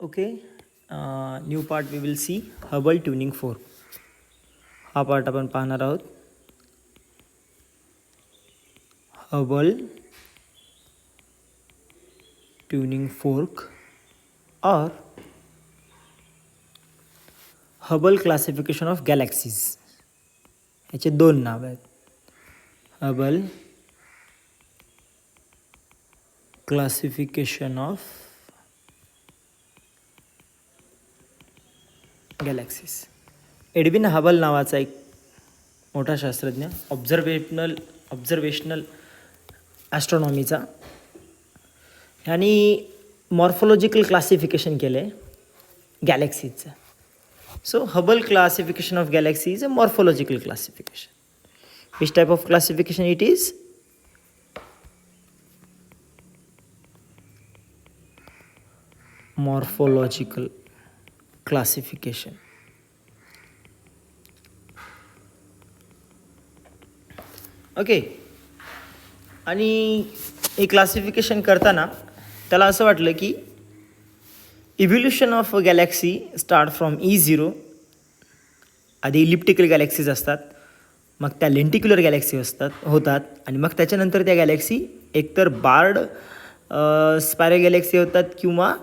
Okay, new part we will see Hubble tuning fork. हा part आपण पाहणार आहोत. Hubble tuning fork or Hubble classification of galaxies. याचे दोन नाव आहेत. Hubble classification of galaxies. Edwin Hubble नावाचा एक मोठा शास्त्रज्ञ ऑब्झर्वेशनल ॲस्ट्रॉनॉमीचा यांनी मॉर्फोलॉजिकल क्लासिफिकेशन केलं आहे गॅलेक्सीजचं. So Hubble classification of galaxy is a morphological classification. Which type of classification it is? Morphological classification. Okay, आणि हे क्लासिफिकेशन करताना त्याला असं वाटलं की evolution of galaxy start from E0. आधी इलिप्टिकल गॅलेक्सीज असतात, मग त्या लेंटिक्युलर गॅलेक्सी होतात आणि मग त्याच्यानंतर त्या गॅलेक्सी एकतर बार्ड स्पायरल गॅलेक्सी होतात किंवा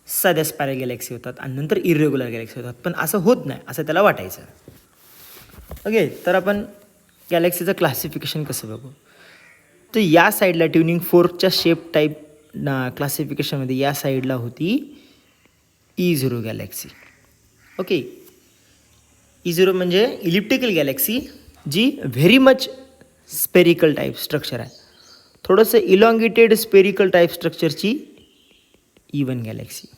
साध्या स्पायरल गॅलेक्सी होतात आणि नंतर इरेग्युलर गॅलेक्सी होतात. पण असं होत नाही असं त्याला वाटायचं. ओके, तर आपण गॅलेक्सीचं क्लासिफिकेशन कसं बघू. तर या साईडला ट्युनिंग फोर्कच्या शेप टाईप क्लासिफिकेशनमध्ये या साईडला होती E0 गॅलेक्सी. ओके, E0 म्हणजे इलिप्टिकल गॅलेक्सी जी very much spherical type structure आहे. थोडंसं इलॉंगेटेड स्पेरिकल टाईप स्ट्रक्चरची E1 गॅलेक्सी.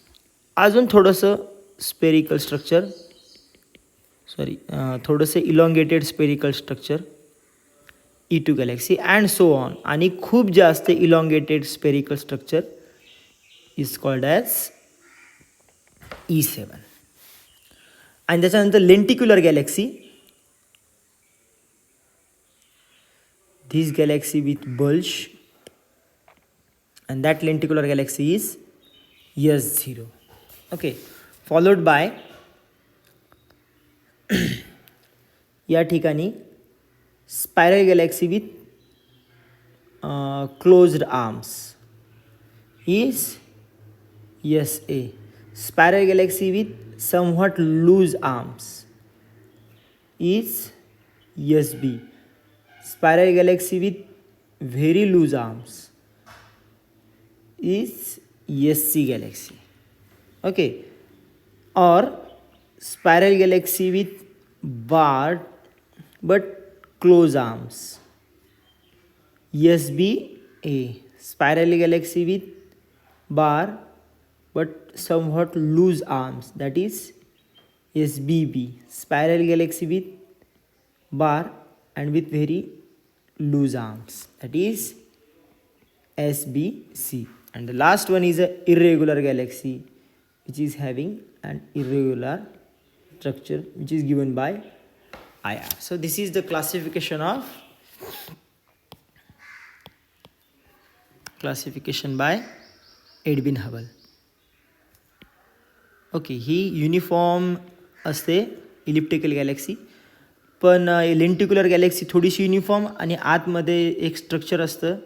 अजून थोडंसं स्पेरिकल स्ट्रक्चर थोडंसं elongated spherical structure E2 galaxy and so on. आणि खूप जास्त elongated spherical structure is called as E7. आणि त्याच्यानंतर lenticular galaxy, this galaxy with bulge and that lenticular galaxy is S0. Okay, followed by या ठिकाणी spiral galaxy with closed arms is SA. Spiral galaxy with somewhat loose arms is SB. Spiral galaxy with very loose arms is SC galaxy. Okay, और spiral galaxy with barred but close arms SBA. Spiral galaxy with bar but somewhat loose arms, that is SBB. Spiral galaxy with bar and with very loose arms, that is SBC. And the last one is a irregular galaxy which is having an irregular structure which is given by IR. So this is the classification by Edwin Hubble. Okay, he uniform असते elliptical Galaxy, पण लेंटिक्युलर Galaxy थोडीशी uniform आणि आतमध्ये एक structure असतं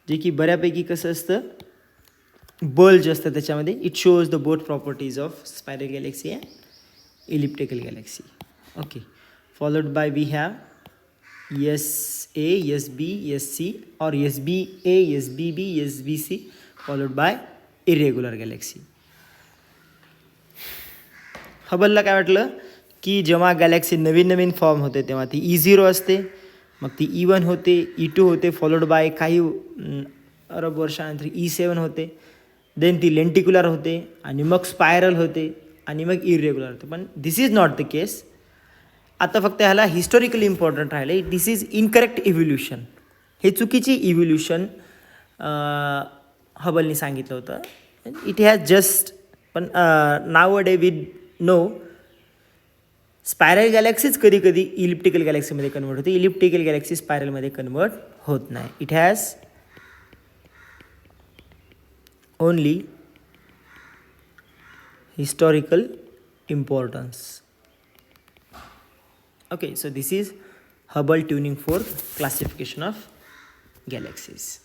जे की बऱ्यापैकी कसं असतं, बल्ज असतं त्याच्यामध्ये. It shows the both properties of spiral Galaxy and elliptical galaxy. Okay, followed by we have SA, SB, SC or SBA, SBB, SBC followed by irregular galaxy. हबलला काय वाटलं की जेव्हा गॅलेक्सी नवीन फॉर्म होते तेव्हा ती E0 असते, मग ती E1 होते, E2 होते, फॉलोड बाय काही अरब वर्षानंतर E7 होते, देन ती लेंटिक्युलर होते आणि मग स्पायरल होते आणि मग इरेग्युलर होतं. पण दिस इज नॉट द केस. आता फक्त ह्याला हिस्टॉरिकली इम्पॉर्टंट राहिलं. दिस इज इनकरेक्ट इव्होल्युशन. हे चुकीची इव्होल्युशन हबलनी सांगितलं होतं. इट हॅज जस्ट, पण now a day we know spiral galaxies कधी कधी इलिप्टिकल गॅलेक्सीमध्ये कन्वर्ट होते, इलिप्टिकल गॅलेक्सी स्पायरलमध्ये कन्वर्ट होत नाही. It has only historical importance. Okay, so this is Hubble tuning for classification of galaxies.